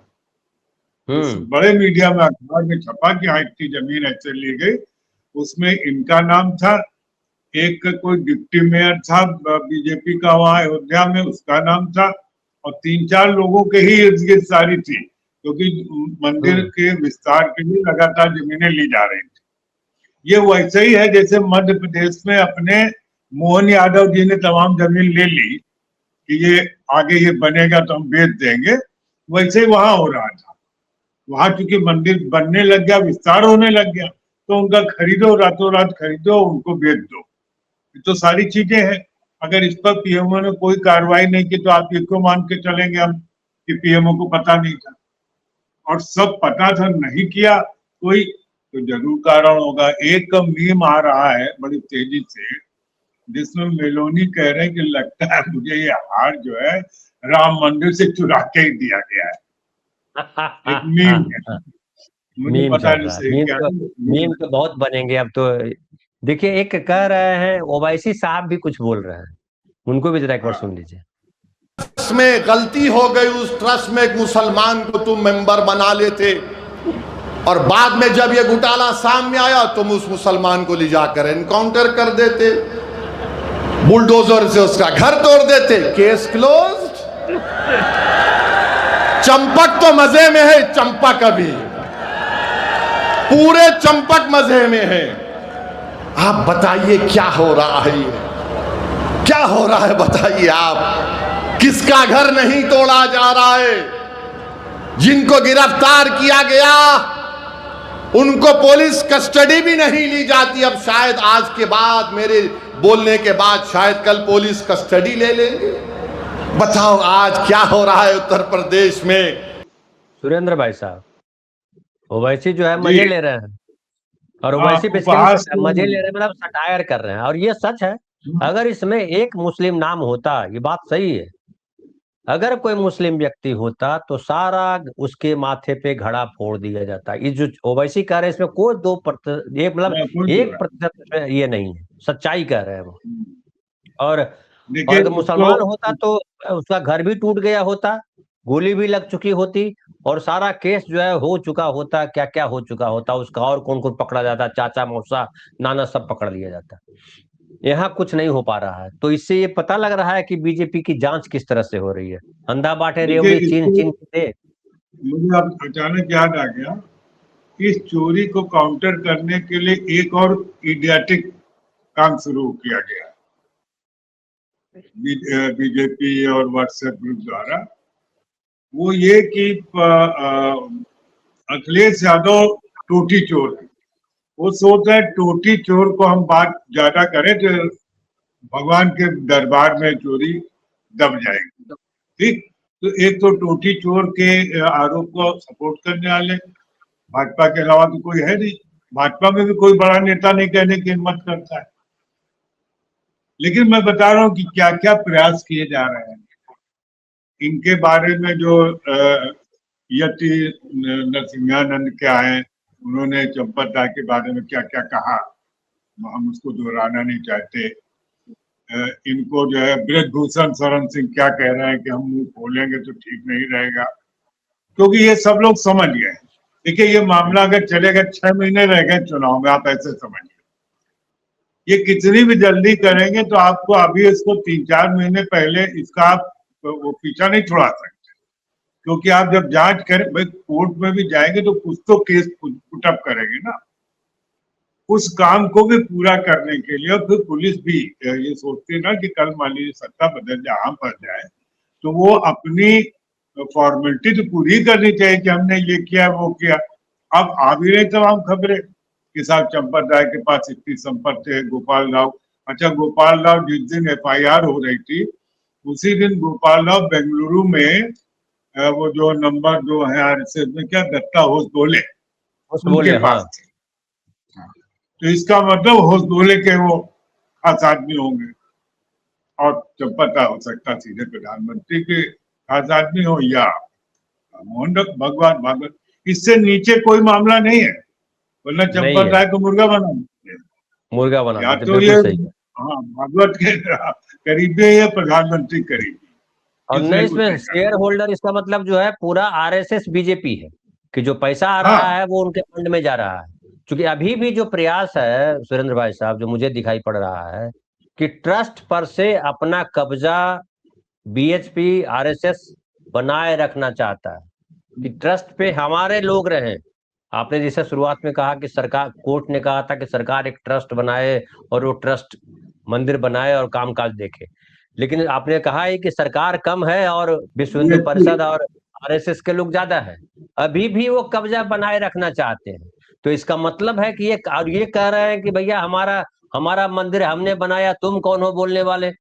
बड़े मीडिया में अखबार में छपा कि हाँ इतनी जमीन ऐसे ली गई। उसमें इनका नाम था, एक कोई डिप्टी मेयर था बीजेपी का वहां अयोध्या में, उसका नाम था, और 3-4 लोगों के ही ये सारी थी, क्योंकि मंदिर के विस्तार के लिए लगातार जमीनें ली जा रही थी। ये वैसे ही है जैसे मध्य प्रदेश में अपने मोहन यादव जी ने तमाम जमीन ले ली कि ये आगे ये बनेगा तो हम बेच देंगे, वैसे ही वहां हो रहा था। वहां चूंकि मंदिर बनने लग गया, विस्तार होने लग गया, तो उनका खरीदो, रातों रात खरीदो, उनको बेच दो। तो सारी चीजें हैं। अगर इस पर पीएमओ ने कोई कार्रवाई नहीं की तो आप इसको मान के चलेंगे हम कि पीएमओ को पता नहीं था, और सब पता था नहीं किया कोई, तो जरूर कारण होगा। एक मीम आ रहा है बड़ी तेजी से, जिसमें मेलोनी कह रहे हैं कि लगता है मुझे ये हार जो है राम मंदिर से चुरा के ही दिया गया है। एक मीम है, मुझे पता नहीं सही क्या है। मीम तो बहुत बनेंगे अब तो। देखिए, एक कह रहे हैं ओवैसी साहब भी कुछ बोल रहे हैं, उनको भी जरा एक बार सुन लीजिए। में गलती हो गई, उस ट्रस्ट में एक मुसलमान को तुम मेंबर बना लेते, और बाद में जब ये घोटाला सामने आया तुम उस मुसलमान को ले जाकर एनकाउंटर कर देते, बुलडोजर से उसका घर तोड़ देते, केस क्लोज्ड। चंपक तो मजे में है, चंपक अभी पूरे चंपक मजे में है। आप बताइए क्या हो रहा है, ये क्या हो रहा है बताइए आप। किसका घर नहीं तोड़ा जा रहा है? जिनको गिरफ्तार किया गया उनको पुलिस कस्टडी भी नहीं ली जाती। अब शायद आज के बाद, मेरे बोलने के बाद शायद कल पुलिस कस्टडी ले लेंगे। बताओ आज क्या हो रहा है उत्तर प्रदेश में। सुरेंद्र भाई साहब, ओवैसी जो है मजे ले रहे हैं, और ओवैसी उपहास बेसिकली मजे ले रहे हैं, मतलब सटायर कर रहे हैं, और ये सच है। अगर इसमें एक मुस्लिम नाम होता, ये बात सही है, अगर कोई मुस्लिम व्यक्ति होता तो सारा उसके माथे पे घड़ा फोड़ दिया जाता। ये जो ओवैसी कह रहे हैं, इसमें कोई 2% एक मतलब 1% ये नहीं है, सच्चाई कह रहे हैं वो। और अगर मुसलमान होता तो उसका घर भी टूट गया होता, गोली भी लग चुकी होती, और सारा केस जो है हो चुका होता, क्या क्या हो चुका होता उसका, और कौन कौन पकड़ा जाता, चाचा मौसा नाना सब पकड़ लिया जाता। यहाँ कुछ नहीं हो पा रहा है। तो इससे ये पता लग रहा है कि बीजेपी की जांच किस तरह से हो रही है। अंधा बांटे रेवड़ी चीन चीन के। मुझे अब अचानक याद आ गया, इस चोरी को काउंटर करने के लिए एक और इडियाटिक काम शुरू किया गया बीजेपी और व्हाट्सएप ग्रुप द्वारा। वो ये कि अखिलेश यादव टोटी चोर है। वो सोच रहे टोटी चोर को हम बात ज्यादा करें तो भगवान के दरबार में चोरी दब जाएगी। ठीक, तो एक तो टोटी चोर के आरोप को सपोर्ट करने वाले भाजपा के अलावा तो कोई है नहीं। भाजपा में भी कोई बड़ा नेता नहीं कहने की हिम्मत करता है। लेकिन मैं बता रहा हूँ कि क्या क्या प्रयास किए जा रहे हैं। इनके बारे में जो यति नरसिंहानंद क्या है, उन्होंने चंपत राय के बारे में क्या क्या कहा, हम उसको दोहराना नहीं चाहते। इनको जो है ब्रजभूषण शरण सिंह क्या कह रहे हैं कि हम मुंह खोलेंगे तो ठीक नहीं रहेगा, क्योंकि ये सब लोग समझ गए। देखिए, ये मामला अगर चलेगा, 6 महीने रह गए चुनाव में, आप ऐसे समझिए। ये कितनी भी जल्दी करेंगे तो आपको अभी इसको 3-4 महीने पहले इसका आप वो पीछा नहीं छुड़ा सकते, क्योंकि आप जब जांच करें, भाई कोर्ट में भी जाएंगे तो कुछ तो केस पुटअप करेंगे ना। उस काम को भी पूरा करने के लिए, और फिर पुलिस भी ये सोचती है ना कि कल मान लीजिए सत्ता बदल जाए, हम बन जाए, तो वो अपनी फॉर्मेलिटी तो पूरी करनी चाहिए कि हमने ये किया वो किया। अब आ भी रही तमाम खबरें कि साहब चंपत राय के पास इतनी संपत्ति है, गोपाल राव। अच्छा, गोपाल राव जिस दिन FIR हो रही थी, उसी दिन गोपाल राव बेंगलुरु में वो जो नंबर 2 है RSS में, क्या दत्ता होसबोले उनके पास थे। तो इसका मतलब होसबोले के वो खास आदमी होंगे, और चंपत राय हो सकता सीधे प्रधानमंत्री के खास आदमी हो, या मोहन भगवान भागवत। इससे नीचे कोई मामला नहीं है, वरना चंपत राय को मुर्गा बना या तो ये हाँ भागवत के करीबी है या प्रधानमंत्री करीबी। और नहीं, इसमें शेयर होल्डर, इसका मतलब जो है पूरा RSS बीजेपी है, कि जो पैसा आ रहा है वो उनके फंड में जा रहा है। क्योंकि अभी भी जो प्रयास है सुरेंद्र भाई साहब, जो मुझे दिखाई पड़ रहा है कि ट्रस्ट पर से अपना कब्जा BHP RSS बनाए रखना चाहता है, कि ट्रस्ट पे हमारे लोग रहे। आपने जैसे शुरुआत में कहा कि सरकार, कोर्ट ने कहा था कि सरकार एक ट्रस्ट बनाए और वो ट्रस्ट मंदिर बनाए और कामकाज देखे, लेकिन आपने कहा है कि सरकार कम है और विश्व हिंदू परिषद और RSS के लोग ज्यादा है। अभी भी वो कब्जा बनाए रखना चाहते हैं। तो इसका मतलब है कि ये कह रहे हैं कि भैया हमारा मंदिर हमने बनाया, तुम कौन हो बोलने वाले।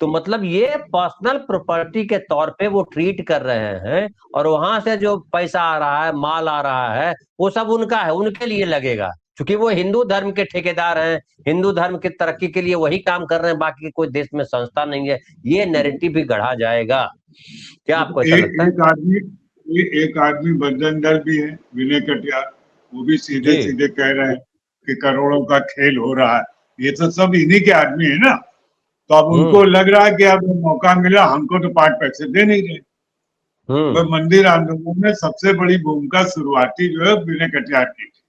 तो मतलब ये पर्सनल प्रॉपर्टी के तौर पे वो ट्रीट कर रहे हैं, और वहां से जो पैसा आ रहा है, माल आ रहा है, वो सब उनका है, उनके लिए लगेगा, क्योंकि वो हिंदू धर्म के ठेकेदार हैं, हिंदू धर्म की तरक्की के लिए वही काम कर रहे हैं, बाकी कोई देश में संस्था नहीं है। ये नैरेटिव भी गढ़ा जाएगा। क्या आपको ऐसा लगता है? एक आदमी बजरंग दल भी है, विनय कटियार, वो भी सीधे सीधे कह रहे हैं कि करोड़ों का खेल हो रहा है। ये तो सब इन्हीं के आदमी है ना। तो अब उनको लग रहा है कि अब मौका मिला, हमको तो 5 पैसे दे नहीं रहे। तो मंदिर आंदोलन में सबसे बड़ी भूमिका शुरुआती जो है विनय कटियार की थी,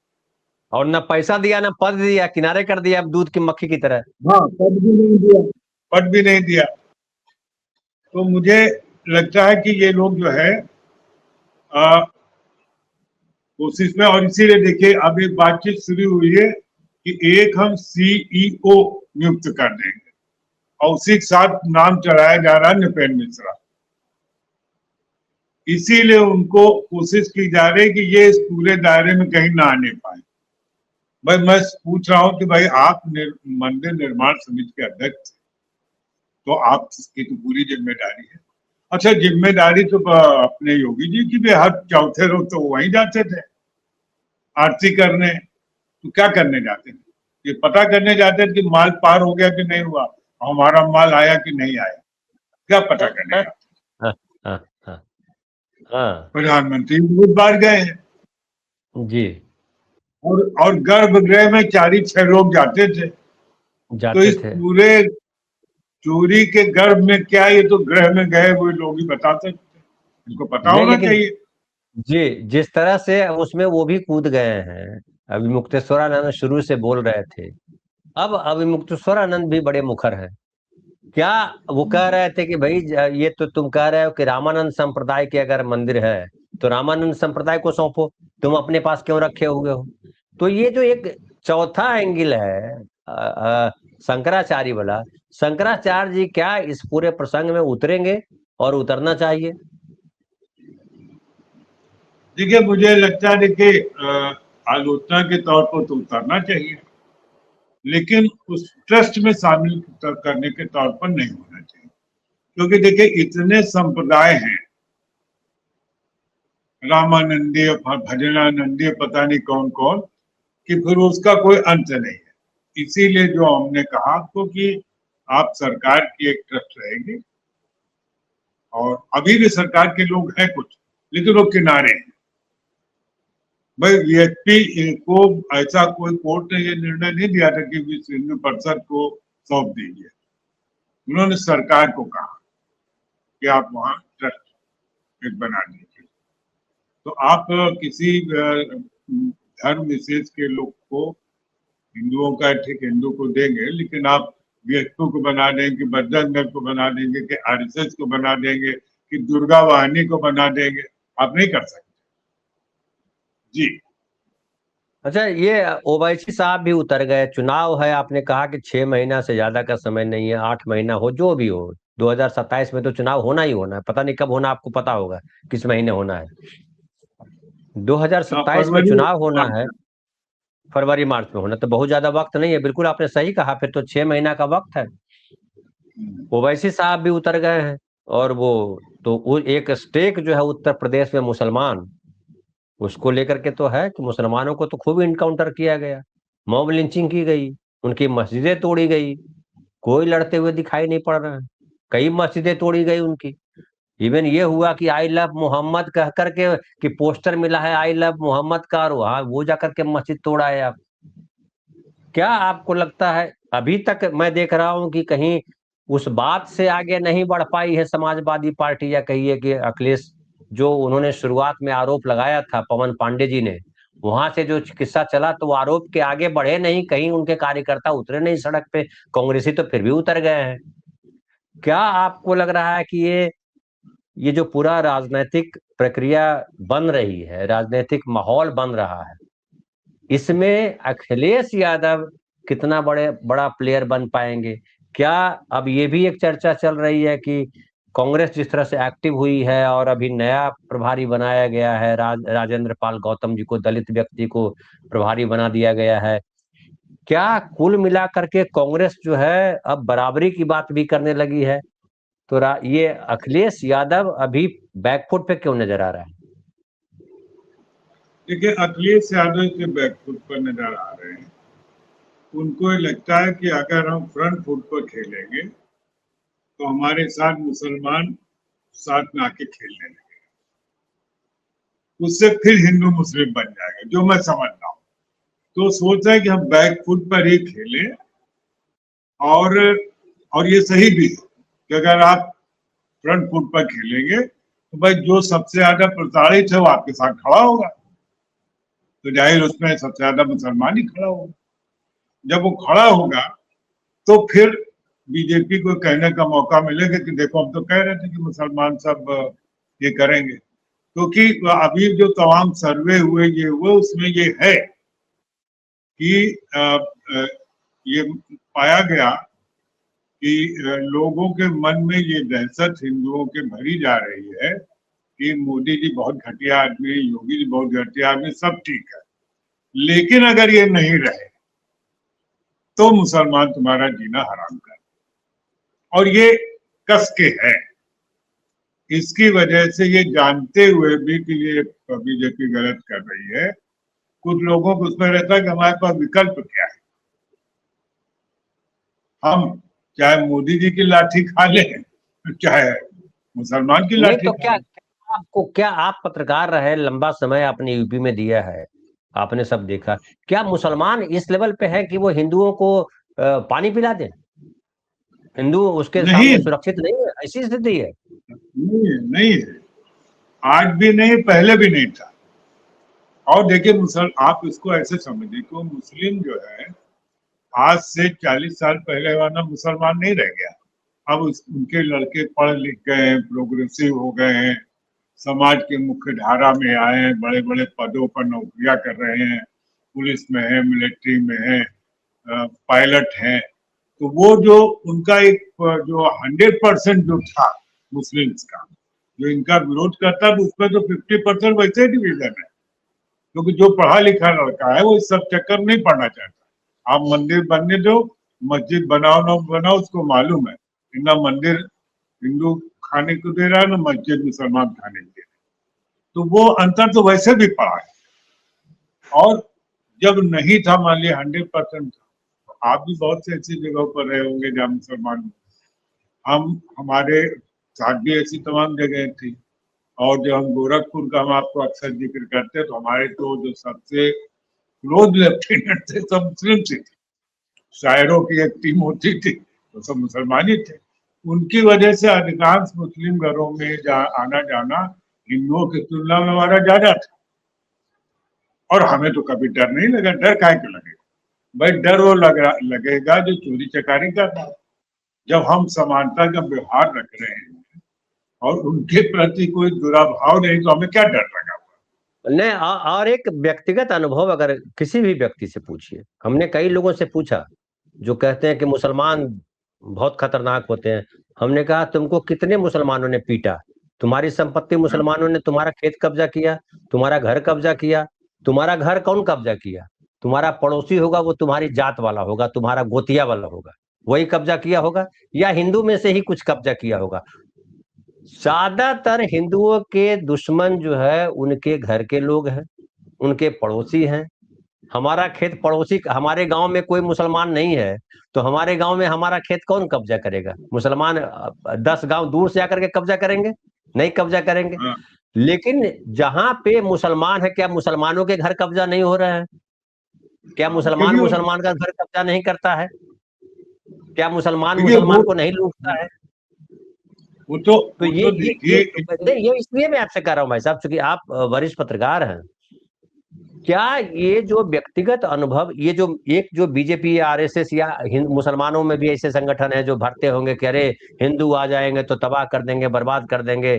और न पैसा दिया न पद दिया, किनारे कर दिया अब दूध की मक्खी की तरह। हाँ, पद भी नहीं दिया। तो मुझे लगता है कि ये लोग जो है कोशिश में, और इसीलिए देखिए अब एक बातचीत शुरू हुई है कि एक हम सीईओ नियुक्त कर देंगे और उसी के साथ नाम चढ़ाया जा रहा है नृपेंद्र मिश्रा। इसीलिए उनको कोशिश की जा रही है कि ये इस पूरे दायरे में कहीं ना आने पाए। भाई मैं पूछ रहा हूं कि भाई आप मंदिर निर्माण समिति के अध्यक्ष, तो आपकी तो पूरी जिम्मेदारी है। अच्छा, जिम्मेदारी तो अपने योगी जी की भी, हर चौथे रोज तो वहीं जाते थे आरती करने। तो क्या करने जाते थे? ये पता करने जाते थे कि माल पार हो गया कि नहीं हुआ, हमारा माल आया कि नहीं आया। क्या पता करने जाते? हाँ, हाँ, हाँ, हाँ, प्रधानमंत्री बहुत बार गए हैं, जी, और गर्भगृह में 4-6 लोग जाते थे। तो जाते इस थे। पूरे चोरी के गर्भ में क्या, ये तो गृह में गए हुए लोग ही बता सकते, इनको पता नहीं, होना लेकिन चाहिए। जी, जिस तरह से उसमें वो भी कूद गए हैं, अभी मुक्तेश्वरानंद शुरू से बोल रहे थे, अब अभी मुक्तेश्वरानंद भी बड़े मुखर हैं। क्या वो कह रहे थे कि भाई ये तो तुम कह रहे हो कि रामानंद संप्रदाय के अगर मंदिर है तो रामानंद संप्रदाय को सौंपो, तुम अपने पास क्यों रखे हुए हो? तो ये जो एक चौथा एंगल है शंकराचार्य वाला, शंकराचार्य जी क्या इस पूरे प्रसंग में उतरेंगे और उतरना चाहिए? देखिए मुझे लगता है, देखिए आलोचना के तौर पर तो उतरना चाहिए, लेकिन उस ट्रस्ट में शामिल करने के तौर पर नहीं होना चाहिए। क्योंकि देखिए इतने संप्रदाय हैं, रामानंदीय, भजनानंदीय, पता नहीं कौन कौन, कि फिर उसका कोई अंत नहीं है। इसीलिए जो हमने कहा आपको कि आप सरकार की एक ट्रस्ट रहेगी, और अभी भी सरकार के लोग हैं कुछ, लेकिन वो किनारे हैं। भाई वीएचपी को ऐसा कोई कोर्ट ने ये निर्णय नहीं दिया था कि विश्व हिंदू परिषद को सौंप दीजिए। उन्होंने सरकार को कहा कि आप वहां ट्रस्ट एक बना दीजिए। तो आप किसी धर्म विशेष के लोग को, हिंदुओं का ठीक हिंदू को देंगे, लेकिन आप वीएचपी को बना देंगे, बजरंग दल को बना देंगे, कि आरएसएस को बना देंगे, कि दुर्गा वाहिनी को बना देंगे, आप नहीं कर सकते। जी अच्छा, ये ओवैसी साहब भी उतर गए। चुनाव है, आपने कहा कि 6 महीना से ज्यादा का समय नहीं है, 8 महीना हो, जो भी हो, 2027 में तो चुनाव होना ही होना है। पता नहीं कब होना, आपको पता होगा किस महीने होना है। 2027 में फरवरी चुनाव होना है, फरवरी मार्च में होना, तो बहुत ज्यादा वक्त नहीं है। बिल्कुल आपने सही कहा, फिर तो 6 महीना का वक्त है। ओवैसी साहब भी उतर गए हैं, और वो एक स्टेक जो है उत्तर प्रदेश में मुसलमान, उसको लेकर के तो है कि मुसलमानों को तो खूब इनकाउंटर किया गया, मॉब लिंचिंग की गई, उनकी मस्जिदें तोड़ी गई, कोई लड़ते हुए दिखाई नहीं पड़ रहा है। कई मस्जिदें तोड़ी गई उनकी। इवन ये हुआ कि आई लव मोहम्मद कह करके कि पोस्टर मिला है आई लव मोहम्मद का, और वहां वो जाकर के मस्जिद तोड़ा है। आप क्या आपको लगता है, अभी तक मैं देख रहा हूं कि कहीं उस बात से आगे नहीं बढ़ पाई है समाजवादी पार्टी, या कहिए कि अखिलेश, जो उन्होंने शुरुआत में आरोप लगाया था पवन पांडे जी ने, वहां से जो किस्सा चला, तो वो आरोप के आगे बढ़े नहीं, कहीं उनके कार्यकर्ता उतरे नहीं सड़क पे। कांग्रेसी तो फिर भी उतर गए हैं। क्या आपको लग रहा है कि ये जो पूरा राजनीतिक प्रक्रिया बन रही है, राजनीतिक माहौल बन रहा है, इसमें अखिलेश यादव कितना बड़ा प्लेयर बन पाएंगे? क्या अब ये भी एक चर्चा चल रही है कि कांग्रेस जिस तरह से एक्टिव हुई है और अभी नया प्रभारी बनाया गया है, राजेंद्र पाल गौतम जी को, दलित व्यक्ति को प्रभारी बना दिया गया है, क्या कुल मिलाकर के कांग्रेस जो है अब बराबरी की बात भी करने लगी है? तो ये अखिलेश यादव अभी बैकफुट पे क्यों नजर आ रहा है? देखिए अखिलेश यादव के बैकफुट पर नजर आ रहे हैं। उनको लगता है कि अगर हम फ्रंट फुट पर खेलेंगे तो हमारे साथ मुसलमान साथ में आके खेलने लगे, उससे फिर हिंदू मुस्लिम बन जाएगा, जो मैं समझ रहा हूँ। तो सोच रहे हैं कि हम बैक फुट पर ही खेलें, और ये सही भी है कि अगर आप फ्रंट फुट पर खेलेंगे तो भाई जो सबसे ज्यादा प्रताड़ित है वो आपके साथ खड़ा होगा, तो जाहिर उसमें सबसे ज्यादा मुसलमान ही खड़ा होगा। जब वो खड़ा होगा तो फिर बीजेपी को कहने का मौका मिलेगा कि देखो हम तो कह रहे थे कि मुसलमान सब ये करेंगे। क्योंकि अभी जो तमाम सर्वे हुए ये हुए उसमें ये है कि ये पाया गया कि लोगों के मन में ये दहशत हिंदुओं के भरी जा रही है कि मोदी जी बहुत घटिया आदमी, योगी जी बहुत घटिया आदमी, सब ठीक है, लेकिन अगर ये नहीं रहे तो मुसलमान तुम्हारा जीना हराम कर, और ये कस के है। इसकी वजह से ये जानते हुए भी कि ये बीजेपी गलत कर रही है, कुछ लोगों को उसमें रहता है कि हमारे पास विकल्प क्या है, हम चाहे मोदी जी की लाठी खा लें चाहे मुसलमान की नहीं लाठी तो खा लें। क्या आप पत्रकार रहे, लंबा समय आपने यूपी में दिया है, आपने सब देखा, क्या मुसलमान इस लेवल पे है कि वो हिंदुओं को पानी पिला दें? हिंदू उसके नहीं, सामने सुरक्षित नहीं है, ऐसी स्थिति है? नहीं है, आज भी नहीं, पहले भी नहीं था। और देखिए आप इसको ऐसे समझिए कि मुस्लिम जो है आज से 40 साल पहले वाला मुसलमान नहीं रह गया। अब उनके लड़के पढ़ लिख गए हैं, प्रोग्रेसिव हो गए हैं, समाज के मुख्य धारा में आए हैं, बड़े बड़े पदों पर नौकरियां कर रहे हैं, पुलिस में है, मिलिट्री में है, पायलट हैं। तो वो जो उनका एक जो 100% जो था मुस्लिम्स का, जो इनका विरोध करता था, उसमें तो 50% वैसे ही डिवीजन है, क्योंकि जो पढ़ा लिखा लड़का है वो इस सब चक्कर नहीं पड़ना चाहता। आप मंदिर बनने दो, मस्जिद बनाओ ना बनाओ, उसको मालूम है ना मंदिर हिंदू खाने को दे रहा है ना मस्जिद मुसलमान खाने को दे रहा है, तो वो अंतर तो वैसे भी पड़ा है। और जब नहीं था, मान लिया 100% था, तो आप भी बहुत से ऐसी जगहों पर रहे होंगे जहाँ मुसलमान, हमारे साथ भी ऐसी तमाम जगह थी। और जब हम गोरखपुर का हम आपको अक्सर जिक्र करते, तो हमारे तो जो सबसे क्लोज लेफ्टिनेंट थे सब मुस्लिम थे, शायरों की एक टीम होती थी तो सब मुसलमान ही थे। उनकी वजह से अधिकांश मुस्लिम घरों में आना जाना हिंदुओं की तुलना में हमारा ज्यादा था, और हमें तो कभी डर नहीं लगा। डर काहे को लगेगा भाई? डर वो लगेगा जो चोरी चकारी कर रहा है। जब हम समानता का व्यवहार रख रहे हैं और उनके प्रति कोई दुराभाव नहीं, तो हमें क्या डर लगा हुआ? नहीं, और एक व्यक्तिगत अनुभव अगर किसी भी व्यक्ति से पूछिए, हमने कई लोगों से पूछा जो कहते हैं कि मुसलमान बहुत खतरनाक होते हैं। हमने कहा तुमको कितने मुसलमानों ने पीटा? तुम्हारी संपत्ति मुसलमानों ने, तुम्हारा खेत कब्जा किया, तुम्हारा घर कब्जा किया। तुम्हारा घर कौन कब्जा किया? तुम्हारा पड़ोसी होगा, वो तुम्हारी जात वाला होगा, तुम्हारा गोतिया वाला होगा, वही कब्जा किया होगा, या हिंदू में से ही कुछ कब्जा किया होगा। ज्यादातर हिंदुओं के दुश्मन जो है उनके घर के लोग हैं, उनके पड़ोसी हैं। हमारा खेत पड़ोसी, हमारे गांव में कोई मुसलमान नहीं है तो हमारे गांव में हमारा खेत कौन कब्जा करेगा? मुसलमान 10 गांव दूर से आकर के कब्जा करेंगे? नहीं कब्जा करेंगे। लेकिन जहां पे मुसलमान है, क्या मुसलमानों के घर कब्जा नहीं हो रहे हैं? क्या मुसलमान मुसलमान का घर कब्जा नहीं करता है? क्या मुसलमान मुसलमान को नहीं लूटता है? ये इसलिए मैं आपसे कह रहा हूं भाई साहब, क्योंकि आप वरिष्ठ पत्रकार हैं। क्या ये जो व्यक्तिगत अनुभव, ये जो एक जो बीजेपी या आरएसएस या मुसलमानों में भी ऐसे संगठन है जो भरते होंगे कि अरे हिंदू आ जाएंगे तो तबाह कर देंगे, बर्बाद कर देंगे,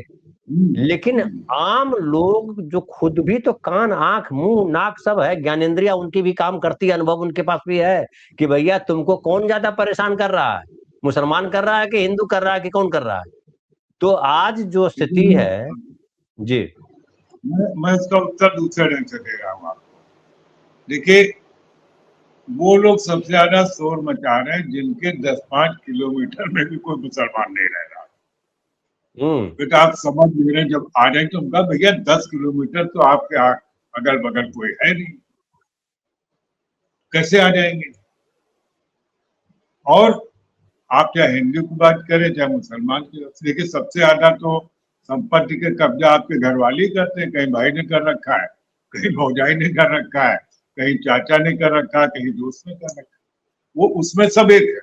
लेकिन आम लोग जो खुद भी तो कान आंख मुंह नाक सब है, ज्ञानेंद्रिया उनकी भी काम करती है, अनुभव उनके पास भी है कि भैया तुमको कौन ज्यादा परेशान कर रहा है, मुसलमान कर रहा है कि हिंदू कर रहा है कि कौन कर रहा है? तो आज जो स्थिति है जी, मैं इसका उत्तर दूसरे ढंग से दे रहा हूँ आपको। देखिए, वो लोग सबसे ज्यादा शोर मचा रहे हैं जिनके 10-5 किलोमीटर में भी कोई मुसलमान नहीं रह रहा। तो आप समझ ले रहे हैं, जब आ जाए तो उनका भैया 10 किलोमीटर तो आपके अगल बगल कोई है नहीं, कैसे आ जाएंगे? और आप चाहे हिंदू की बात करें चाहे मुसलमान की, देखिए सबसे ज्यादा तो संपत्ति के कब्जा आपके घर वाले ही करते हैं। कहीं भाई ने कर रखा है, कहीं भौजाई ने कर रखा है, कहीं चाचा ने कर रखा है, कहीं दोस्त ने कर रखा है। वो उसमें सब एक है,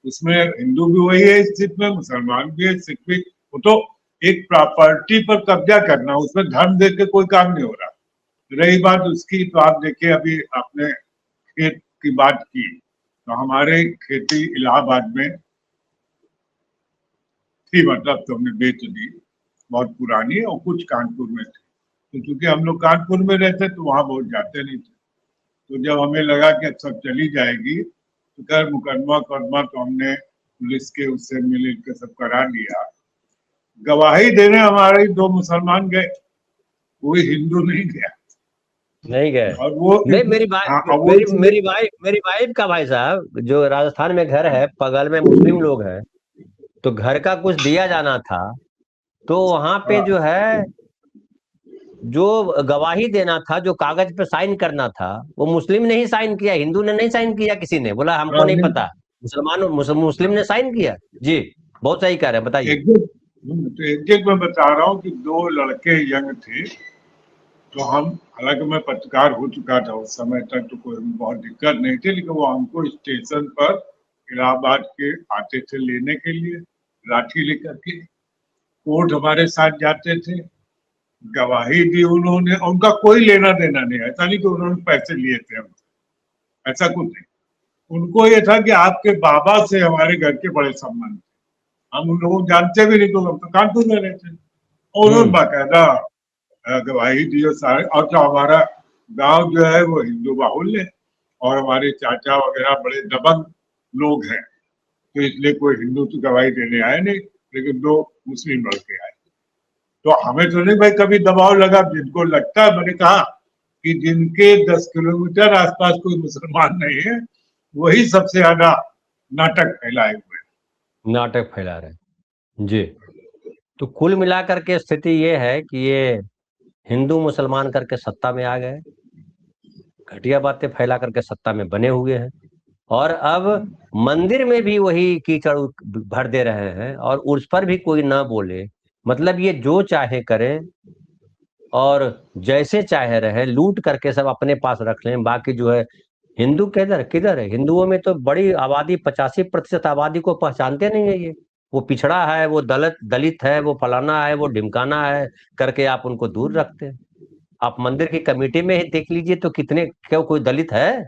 उसमें हिंदू भी वही है स्थिति में, मुसलमान भी है, सिख भी। वो तो एक प्रॉपर्टी पर कब्जा करना, उसमें धर्म देख के कोई काम नहीं हो रहा। रही बात उसकी, तो आप देखिए अभी आपने खेत की बात की, तो हमारे खेती इलाहाबाद में थी, मतलब तो हमने बेच दी, बहुत पुरानी, और कुछ कानपुर में थी। तो चूंकि हम लोग कानपुर में रहते तो वहां वोट जाते नहीं थे। तो जब हमें लगा कि सब चली जाएगी तो खैर मुकदमा तो हमने पुलिस के उससे मिल के सब करा लिया। गवाही देने हमारे 2 मुसलमान गए, कोई हिंदू नहीं गया। नहीं गए। और वो नहीं, हाँ, वो मेरी वाइफ का भाई साहब जो राजस्थान में घर है, बगल में मुस्लिम लोग हैं, तो घर का कुछ दिया जाना था, तो वहां पे जो है जो गवाही देना था, जो कागज पे साइन करना था, वो मुस्लिम ने ही साइन किया, हिंदू ने नहीं साइन किया। किसी ने बोला हमको नहीं पता, मुस्लिम ने साइन किया। जी, बहुत सही कह रहे हैं, बताइए। एक मैं बता रहा हूँ कि 2 लड़के यंग थे। तो हम, हालांकि मैं पत्रकार हो चुका था उस समय तक, तो कोई बहुत दिक्कत नहीं थी, लेकिन वो हमको स्टेशन पर इलाहाबाद के आते थे लेने के लिए, लाठी लेकर के। कोर्ट हमारे साथ जाते थे, गवाही दी उन्होंने, उनका कोई लेना देना नहीं। ऐसा नहीं कि उन्होंने पैसे लिए थे हमसे, ऐसा कुछ नहीं। उनको ये था कि आपके बाबा से हमारे घर के बड़े संबंध थे, हम उन लोगों को जानते भी नहीं, तो हम तो कानपुर में रहते। और उन्होंने बाकायदा गवाही दी सारे। और जो हमारा गांव जो है वो हिंदू बाहुल्य है, और हमारे चाचा वगैरह बड़े दबंग लोग हैं, तो इसलिए कोई हिंदू तो गवाही देने आए नहीं, लेकिन 2 मुस्लिम लड़के आए। तो हमें तो नहीं भाई कभी दबाव लगा, जिनको लगता है, मैंने कहा कि जिनके 10 किलोमीटर आसपास कोई मुसलमान नहीं है, वही सबसे ज्यादा नाटक फैलाए हुए हैं जी। तो कुल मिलाकर के स्थिति ये है कि ये हिंदू मुसलमान करके सत्ता में आ गए, घटिया बातें फैला करके सत्ता में बने हुए हैं, और अब मंदिर में भी वही कीचड़ भर दे रहे हैं, और उस पर भी कोई ना बोले। मतलब ये जो चाहे करें और जैसे चाहे रहे, लूट करके सब अपने पास रख लें। बाकी जो है हिंदू किधर किधर है? हिंदुओं में तो बड़ी आबादी, 85% आबादी को पहचानते नहीं है ये। वो पिछड़ा है, वो दलित है, वो फलाना है, वो ढिमकाना है करके आप उनको दूर रखते हैं। आप मंदिर की कमेटी में ही देख लीजिए तो कितने, क्यों कोई दलित है?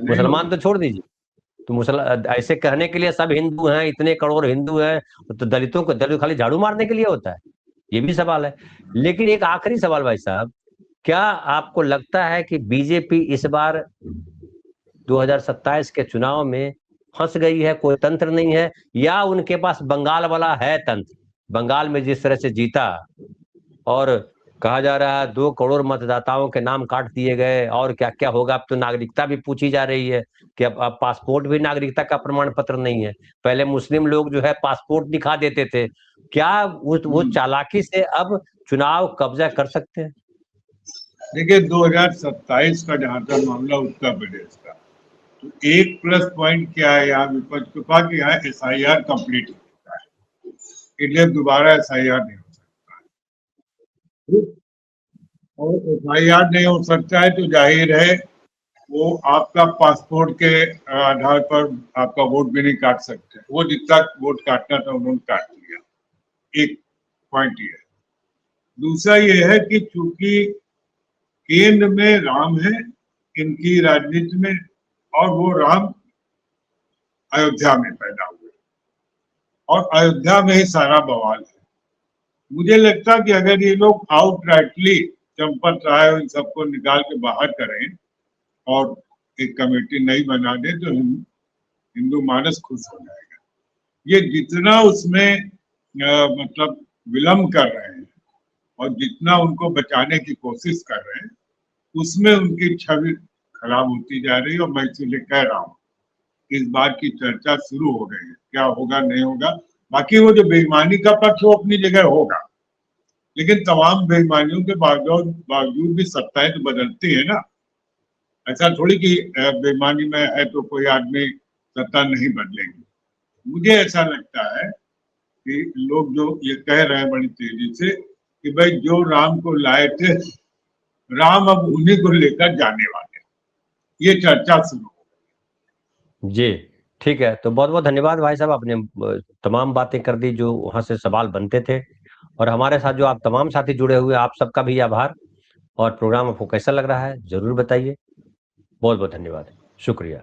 मुसलमान तो छोड़ दीजिए, तो ऐसे कहने के लिए सब हिंदू हैं, इतने करोड़ हिंदू हैं, तो दलित खाली झाड़ू मारने के लिए होता है? ये भी सवाल है। लेकिन एक आखिरी सवाल भाई साहब, क्या आपको लगता है कि बीजेपी इस बार 2027 के चुनाव में फंस गई है, कोई तंत्र नहीं है, या उनके पास बंगाल वाला है तंत्र? बंगाल में जिस तरह से जीता, और कहा जा रहा है 2 करोड़ मतदाताओं के नाम काट दिए गए, और क्या क्या होगा। अब तो नागरिकता भी पूछी जा रही है कि अब पासपोर्ट भी नागरिकता का प्रमाण पत्र नहीं है। पहले मुस्लिम लोग जो है पासपोर्ट दिखा देते थे। क्या वो चालाकी से अब चुनाव कब्जा कर सकते हैं? देखिए 2027 का जहां तक मामला उत्तर प्रदेश का, तो एक प्लस पॉइंट क्या है यहाँ विपक्ष के पास, कि यहाँ SIR कंप्लीट हो चुका है, इसलिए दोबारा SIR नहीं हो सकता है। और SIR नहीं हो सकता है तो जाहिर है वो आपका पासपोर्ट के आधार पर आपका वोट भी नहीं काट सकते। वो जितना वोट काटना था उन्होंने काट लिया। एक पॉइंट ये है। दूसरा ये है कि चूंकि केंद्र में राम है इनकी राजनीति में, और वो राम अयोध्या में पैदा हुए, और अयोध्या में ही सारा बवाल है। मुझे लगता है कि अगर ये लोग आउटराइटली चंपत राय इन सबको निकाल के बाहर करें और एक कमेटी नई बना दे, तो हिंदू मानस खुश हो जाएगा। ये जितना उसमें मतलब विलम्ब कर रहे हैं और जितना उनको बचाने की कोशिश कर रहे हैं, उसमें उनकी छवि खराब होती जा रही है। और मैं इसलिए कह रहा हूँ इस बात की चर्चा शुरू हो गई है, क्या होगा नहीं होगा। बाकी वो जो बेईमानी का पक्ष वो अपनी जगह होगा, लेकिन तमाम बेईमानियों के बावजूद भी सत्ताएं तो बदलती है ना। ऐसा थोड़ी कि बेईमानी में है तो कोई आदमी सत्ता नहीं बदलेगी। मुझे ऐसा लगता है कि लोग जो ये कह रहे हैं बड़ी तेजी से कि भाई जो राम को लाए थे, राम अब उन्हीं को लेकर जाने वाले, ये चर्चा शुरू हो गई। जी ठीक है, तो बहुत बहुत धन्यवाद भाई साहब, आपने तमाम बातें कर दी जो वहां से सवाल बनते थे। और हमारे साथ जो आप तमाम साथी जुड़े हुए, आप सबका भी आभार। और प्रोग्राम आपको कैसा लग रहा है जरूर बताइए। बहुत बहुत धन्यवाद, शुक्रिया।